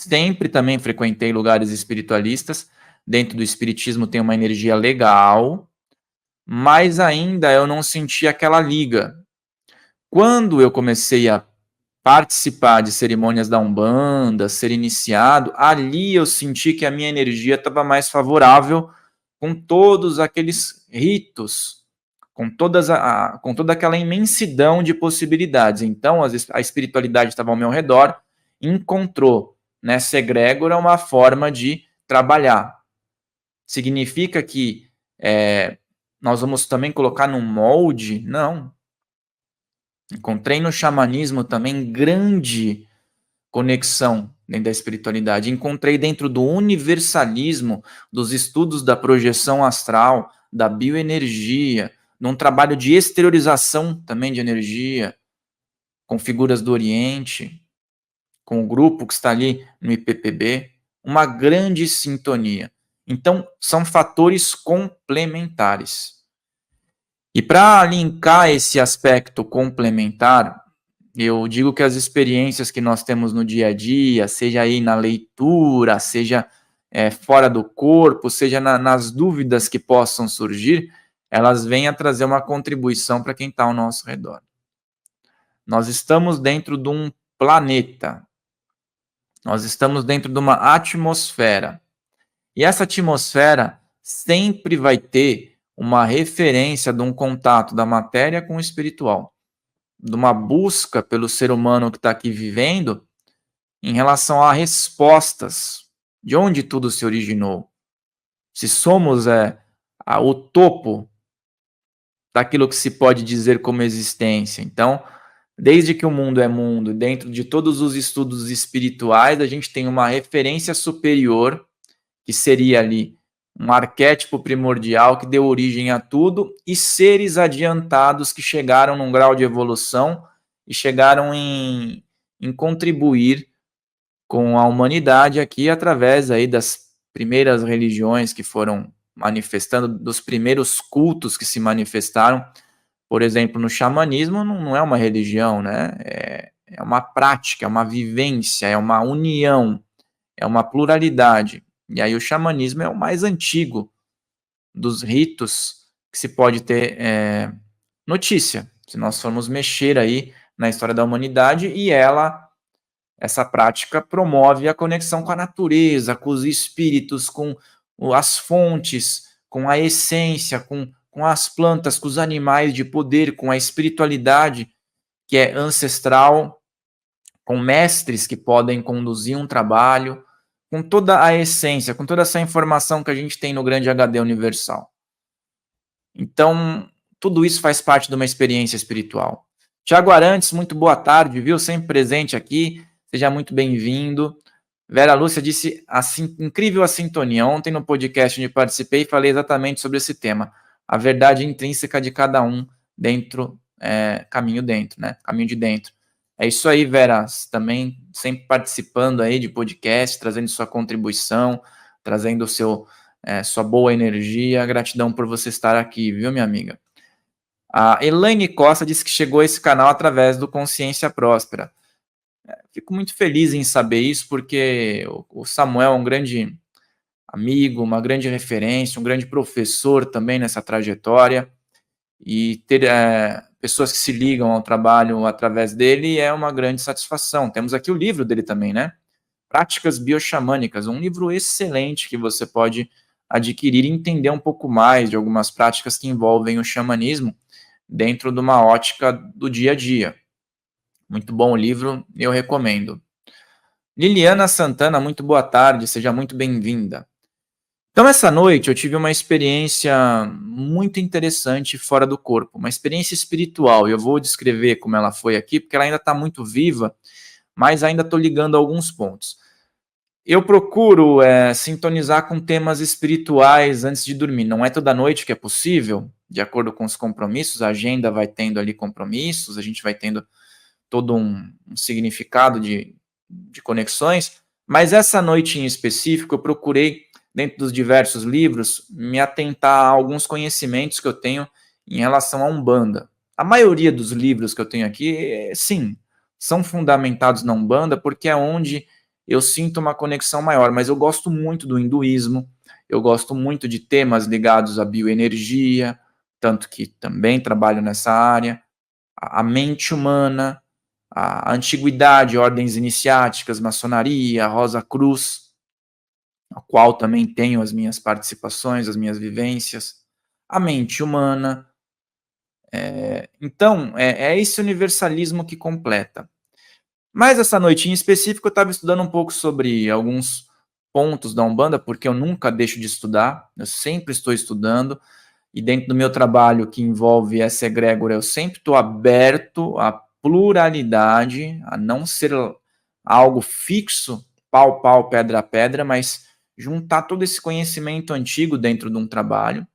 Sempre também frequentei lugares espiritualistas. Dentro do espiritismo tem uma energia legal, mas ainda eu não senti aquela liga. Quando eu comecei a participar de cerimônias da Umbanda, ser iniciado, ali eu senti que a minha energia estava mais favorável com todos aqueles ritos, com toda aquela imensidão de possibilidades. Então, a espiritualidade estava ao meu redor, encontrou nessa egrégora uma forma de trabalhar. Significa que nós vamos também colocar num molde? Não. Encontrei no xamanismo também grande conexão dentro da espiritualidade. Encontrei dentro do universalismo, dos estudos da projeção astral, da bioenergia, num trabalho de exteriorização também de energia, com figuras do Oriente, com o grupo que está ali no IPPB, uma grande sintonia. Então, são fatores complementares. E para linkar esse aspecto complementar, eu digo que as experiências que nós temos no dia a dia, seja aí na leitura, seja fora do corpo, seja nas dúvidas que possam surgir, elas vêm a trazer uma contribuição para quem está ao nosso redor. Nós estamos dentro de um planeta, nós estamos dentro de uma atmosfera, e essa atmosfera sempre vai ter uma referência de um contato da matéria com o espiritual, de uma busca pelo ser humano que está aqui vivendo em relação a respostas de onde tudo se originou. Se somos o topo daquilo que se pode dizer como existência. Então, desde que o mundo é mundo, dentro de todos os estudos espirituais, a gente tem uma referência superior, que seria ali um arquétipo primordial que deu origem a tudo, e seres adiantados que chegaram num grau de evolução e chegaram em contribuir com a humanidade aqui através aí das primeiras religiões que foram manifestando, dos primeiros cultos que se manifestaram. Por exemplo, no xamanismo não é uma religião, né? É uma prática, é uma vivência, é uma união, é uma pluralidade. E aí o xamanismo é o mais antigo dos ritos que se pode ter notícia, se nós formos mexer aí na história da humanidade, e essa prática promove a conexão com a natureza, com os espíritos, com as fontes, com a essência, com as plantas, com os animais de poder, com a espiritualidade que é ancestral, com mestres que podem conduzir um trabalho, com toda a essência, com toda essa informação que a gente tem no grande HD universal. Então, tudo isso faz parte de uma experiência espiritual. Tiago Arantes, muito boa tarde, viu? Sempre presente aqui, seja muito bem-vindo. Vera Lúcia disse, incrível a sintonia. Ontem no podcast onde participei, falei exatamente sobre esse tema. A verdade intrínseca de cada um dentro, caminho dentro, né? Caminho de dentro. É isso aí, Vera, também sempre participando aí de podcast, trazendo sua contribuição, trazendo sua boa energia. Gratidão por você estar aqui, viu, minha amiga? A Elaine Costa disse que chegou a esse canal através do Consciência Próspera. Fico muito feliz em saber isso, porque o Samuel é um grande amigo, uma grande referência, um grande professor também nessa trajetória, e ter pessoas que se ligam ao trabalho através dele é uma grande satisfação. Temos aqui o livro dele também, né? Práticas Bioxamânicas, um livro excelente que você pode adquirir e entender um pouco mais de algumas práticas que envolvem o xamanismo dentro de uma ótica do dia a dia. Muito bom o livro, eu recomendo. Liliana Santana, muito boa tarde, seja muito bem-vinda. Então, essa noite eu tive uma experiência muito interessante fora do corpo, uma experiência espiritual. Eu vou descrever como ela foi aqui, porque ela ainda está muito viva, mas ainda estou ligando alguns pontos. Eu procuro sintonizar com temas espirituais antes de dormir. Não é toda noite que é possível, de acordo com os compromissos, a agenda vai tendo ali compromissos, a gente vai tendo todo um significado de conexões, mas essa noite em específico eu procurei, dentro dos diversos livros, me atentar a alguns conhecimentos que eu tenho em relação à Umbanda. A maioria dos livros que eu tenho aqui, sim, são fundamentados na Umbanda, porque é onde eu sinto uma conexão maior, mas eu gosto muito do hinduísmo, eu gosto muito de temas ligados à bioenergia, tanto que também trabalho nessa área, a mente humana, a antiguidade, ordens iniciáticas, maçonaria, Rosa Cruz, a qual também tenho as minhas participações, as minhas vivências, a mente humana. Então, é esse universalismo que completa. Mas essa noite em específico eu estava estudando um pouco sobre alguns pontos da Umbanda, porque eu nunca deixo de estudar, eu sempre estou estudando, e dentro do meu trabalho que envolve essa egrégora, eu sempre estou aberto à pluralidade, a não ser algo fixo, pau, pau, pedra, pedra, mas juntar todo esse conhecimento antigo dentro de um trabalho.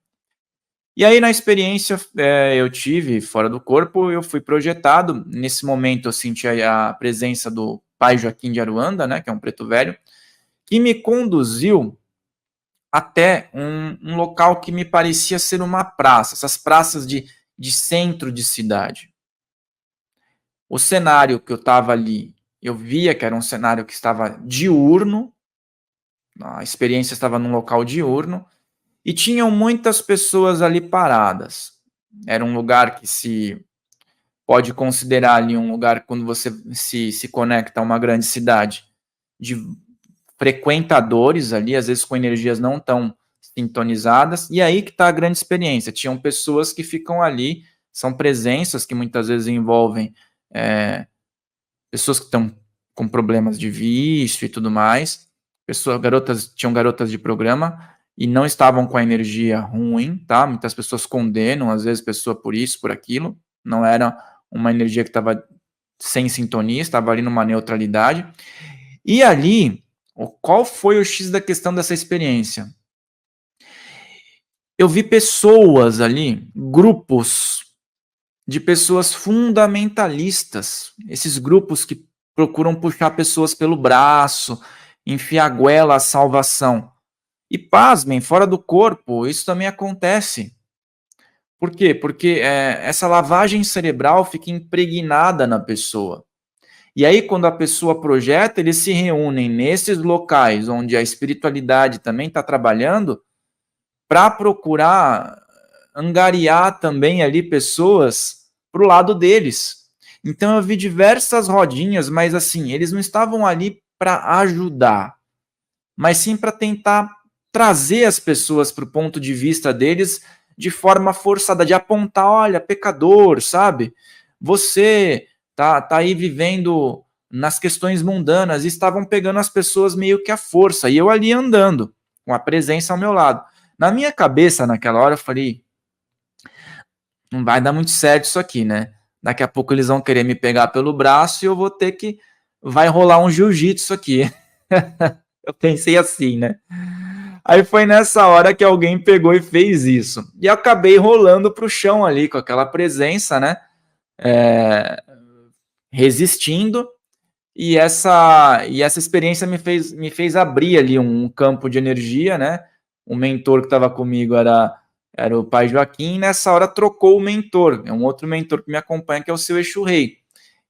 E aí, na experiência eu tive fora do corpo, eu fui projetado. Nesse momento, eu senti a presença do pai Joaquim de Aruanda, né, que é um preto velho, que me conduziu até um local que me parecia ser uma praça, essas praças de centro de cidade. O cenário que eu estava ali, eu via que era um cenário que estava diurno, a experiência estava num local diurno, e tinham muitas pessoas ali paradas. Era um lugar que se pode considerar ali um lugar, quando você se conecta a uma grande cidade, de frequentadores ali, às vezes com energias não tão sintonizadas, e aí que está a grande experiência. Tinham pessoas que ficam ali, são presenças que muitas vezes envolvem pessoas que estão com problemas de vício e tudo mais, tinham garotas de programa e não estavam com a energia ruim, tá? Muitas pessoas condenam, às vezes, pessoa por isso, por aquilo, não era uma energia que estava sem sintonia, estava ali numa neutralidade. E ali, qual foi o X da questão dessa experiência? Eu vi pessoas ali, grupos de pessoas fundamentalistas, esses grupos que procuram puxar pessoas pelo braço, enfiar a goela à salvação. E pasmem, fora do corpo, isso também acontece. Por quê? Porque essa lavagem cerebral fica impregnada na pessoa. E aí, quando a pessoa projeta, eles se reúnem nesses locais onde a espiritualidade também está trabalhando para procurar angariar também ali pessoas para o lado deles. Então eu vi diversas rodinhas, mas assim, eles não estavam ali para ajudar, mas sim para tentar trazer as pessoas para o ponto de vista deles de forma forçada, de apontar, olha, pecador, sabe? Você tá aí vivendo nas questões mundanas, e estavam pegando as pessoas meio que à força, e eu ali andando, com a presença ao meu lado. Na minha cabeça, naquela hora, eu falei, não vai dar muito certo isso aqui, né? Daqui a pouco eles vão querer me pegar pelo braço e eu vou ter que... vai rolar um jiu-jitsu aqui. Eu pensei assim, né? Aí foi nessa hora que alguém pegou e fez isso. E eu acabei rolando pro chão ali, com aquela presença, né? Resistindo. E essa experiência me fez abrir ali um campo de energia, né? O mentor que estava comigo era o pai Joaquim, e nessa hora trocou o mentor. É um outro mentor que me acompanha, que é o seu Exu Rei.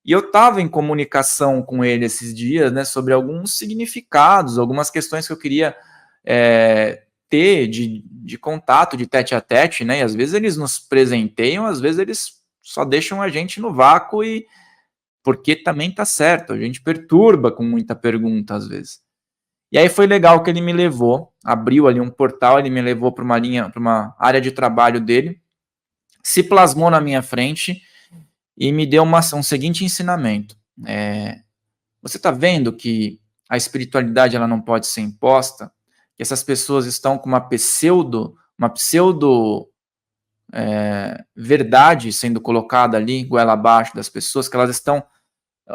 E eu estava em comunicação com ele esses dias, né, sobre alguns significados, algumas questões que eu queria ter de contato, de tete a tete, né? E às vezes eles nos presenteiam, às vezes eles só deixam a gente no vácuo, e porque também tá certo, a gente perturba com muita pergunta às vezes. E aí foi legal que ele me levou, abriu ali um portal, ele me levou para uma área de trabalho dele, se plasmou na minha frente e me deu um seguinte ensinamento. Você está vendo que a espiritualidade ela não pode ser imposta, que essas pessoas estão com uma pseudo verdade sendo colocada ali, goela abaixo das pessoas, que elas estão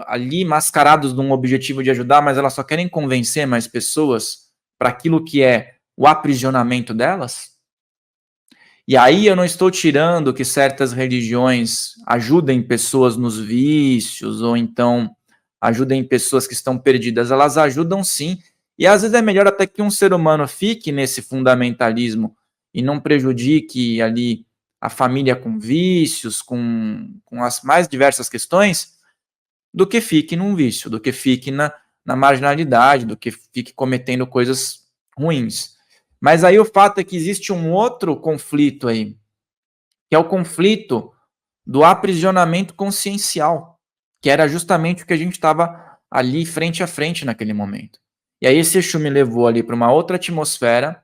ali mascarados num objetivo de ajudar, mas elas só querem convencer mais pessoas para aquilo que é o aprisionamento delas? E aí eu não estou tirando que certas religiões ajudem pessoas nos vícios, ou então ajudem pessoas que estão perdidas. Elas ajudam sim, e às vezes é melhor até que um ser humano fique nesse fundamentalismo e não prejudique ali a família com vícios, com as mais diversas questões, do que fique num vício, do que fique na marginalidade, do que fique cometendo coisas ruins. Mas aí o fato é que existe um outro conflito aí, que é o conflito do aprisionamento consciencial, que era justamente o que a gente estava ali frente a frente naquele momento. E aí esse Exu me levou ali para uma outra atmosfera,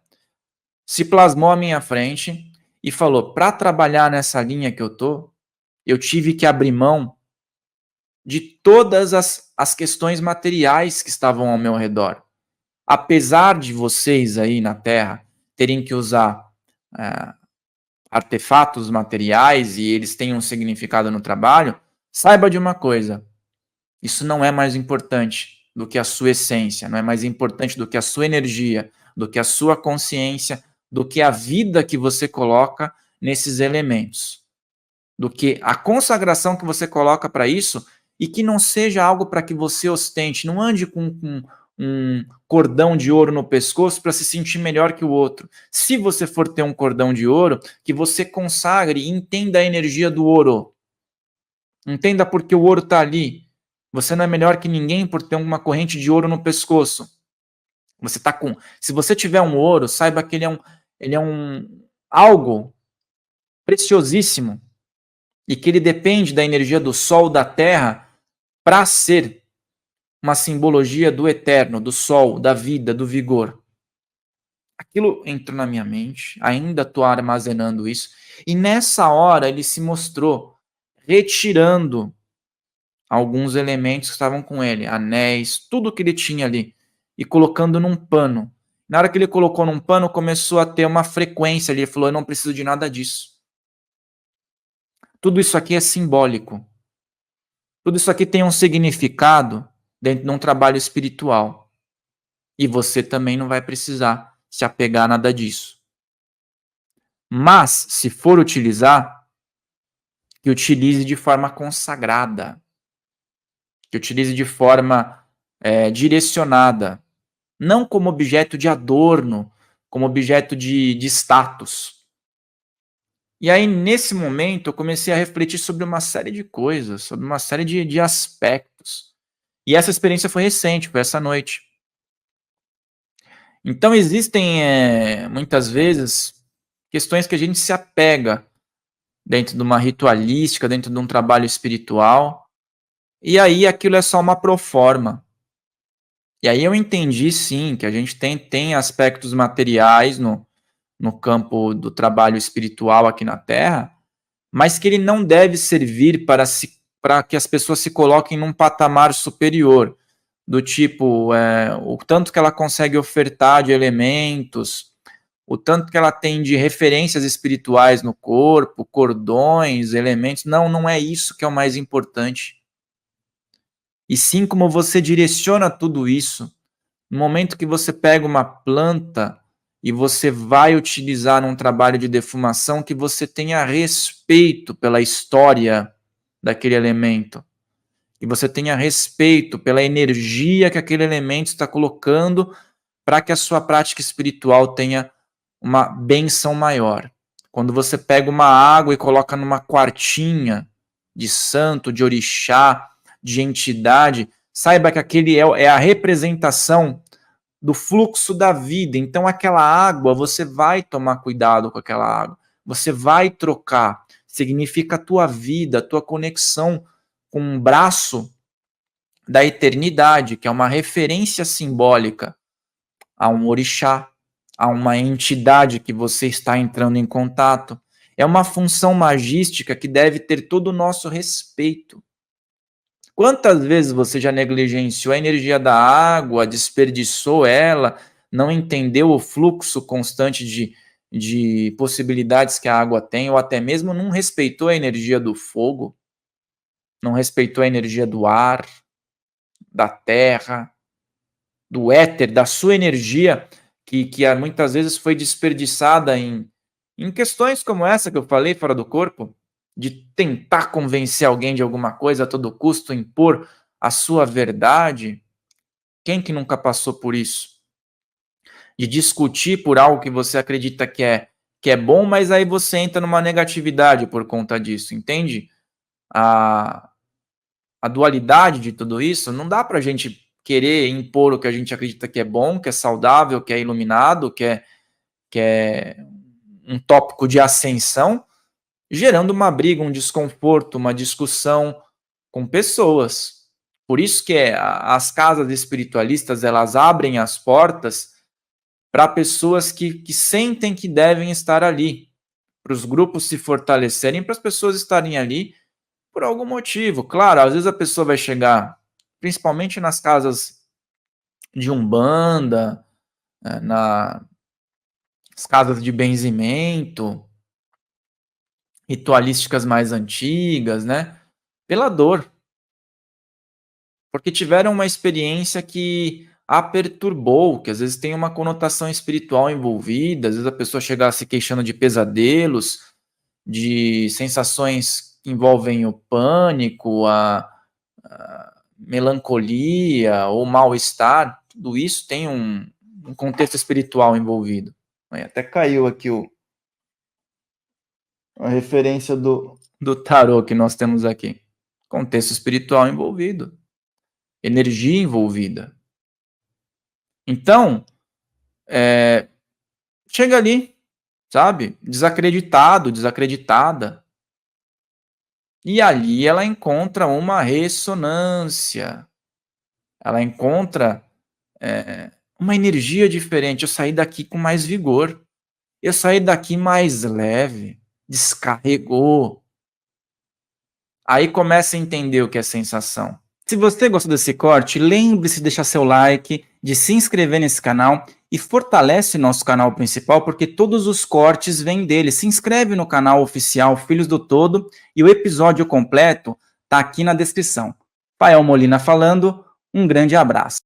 se plasmou à minha frente e falou: para trabalhar nessa linha que eu tive que abrir mão de todas as questões materiais que estavam ao meu redor. Apesar de vocês aí na Terra terem que usar artefatos materiais e eles têm um significado no trabalho, saiba de uma coisa: isso não é mais importante do que a sua essência, não é mais importante do que a sua energia, do que a sua consciência, do que a vida que você coloca nesses elementos, do que a consagração que você coloca para isso, e que não seja algo para que você ostente, não ande com um cordão de ouro no pescoço para se sentir melhor que o outro. Se você for ter um cordão de ouro, que você consagre e entenda a energia do ouro. Entenda porque o ouro está ali. Você não é melhor que ninguém por ter uma corrente de ouro no pescoço. Você tá com. Se você tiver um ouro, saiba que ele é um algo preciosíssimo e que ele depende da energia do sol, da terra, para ser uma simbologia do eterno, do sol, da vida, do vigor. Aquilo entrou na minha mente, ainda estou armazenando isso, e nessa hora ele se mostrou retirando alguns elementos que estavam com ele, anéis, tudo que ele tinha ali, e colocando num pano. Na hora que ele colocou num pano, começou a ter uma frequência ali. Ele falou: eu não preciso de nada disso. Tudo isso aqui é simbólico. Tudo isso aqui tem um significado dentro de um trabalho espiritual. E você também não vai precisar se apegar a nada disso. Mas, se for utilizar, que utilize de forma consagrada. Que utilize de forma direcionada. Não como objeto de adorno, como objeto de status. E aí, nesse momento, eu comecei a refletir sobre uma série de coisas, sobre uma série de aspectos. E essa experiência foi recente, foi essa noite. Então, existem, muitas vezes, questões que a gente se apega dentro de uma ritualística, dentro de um trabalho espiritual, e aí aquilo é só uma proforma. E aí eu entendi, sim, que a gente tem aspectos materiais no campo do trabalho espiritual aqui na Terra, mas que ele não deve servir para que as pessoas se coloquem num patamar superior, do tipo, o tanto que ela consegue ofertar de elementos, o tanto que ela tem de referências espirituais no corpo, cordões, elementos. Não, não é isso que é o mais importante. E sim como você direciona tudo isso. No momento que você pega uma planta e você vai utilizar num trabalho de defumação, que você tenha respeito pela história daquele elemento, que você tenha respeito pela energia que aquele elemento está colocando para que a sua prática espiritual tenha uma benção maior. Quando você pega uma água e coloca numa quartinha de santo, de orixá, de entidade, saiba que aquele é a representação do fluxo da vida. Então, aquela água, você vai tomar cuidado com aquela água. Você vai trocar. Significa a tua vida, a tua conexão com um braço da eternidade, que é uma referência simbólica a um orixá, a uma entidade que você está entrando em contato. É uma função magística que deve ter todo o nosso respeito. Quantas vezes você já negligenciou a energia da água, desperdiçou ela, não entendeu o fluxo constante de possibilidades que a água tem, ou até mesmo não respeitou a energia do fogo, não respeitou a energia do ar, da terra, do éter, da sua energia, que muitas vezes foi desperdiçada em questões como essa que eu falei, fora do corpo, de tentar convencer alguém de alguma coisa a todo custo, impor a sua verdade. Quem que nunca passou por isso? De discutir por algo que você acredita que é bom, mas aí você entra numa negatividade por conta disso, entende? A dualidade de tudo isso, não dá pra gente querer impor o que a gente acredita que é bom, que é saudável, que é iluminado, que é um tópico de ascensão, gerando uma briga, um desconforto, uma discussão com pessoas. Por isso que as casas espiritualistas, elas abrem as portas para pessoas que sentem que devem estar ali, para os grupos se fortalecerem, para as pessoas estarem ali por algum motivo. Claro, às vezes a pessoa vai chegar, principalmente nas casas de umbanda, nas casas de benzimento, ritualísticas mais antigas, né? Pela dor. Porque tiveram uma experiência que a perturbou, que às vezes tem uma conotação espiritual envolvida, às vezes a pessoa chega se queixando de pesadelos, de sensações que envolvem o pânico, a melancolia ou mal-estar, tudo isso tem um contexto espiritual envolvido. Até caiu aqui a referência do tarô que nós temos aqui. Contexto espiritual envolvido. Energia envolvida. Então, chega ali, sabe? Desacreditado, desacreditada. E ali ela encontra uma ressonância. Ela encontra uma energia diferente. Eu saí daqui com mais vigor. Eu saí daqui mais leve. Descarregou. Aí começa a entender o que é sensação. Se você gostou desse corte, lembre-se de deixar seu like, de se inscrever nesse canal e fortalece nosso canal principal, porque todos os cortes vêm dele. Se inscreve no canal oficial Filhos do Todo e o episódio completo está aqui na descrição. Fael Molina falando, um grande abraço.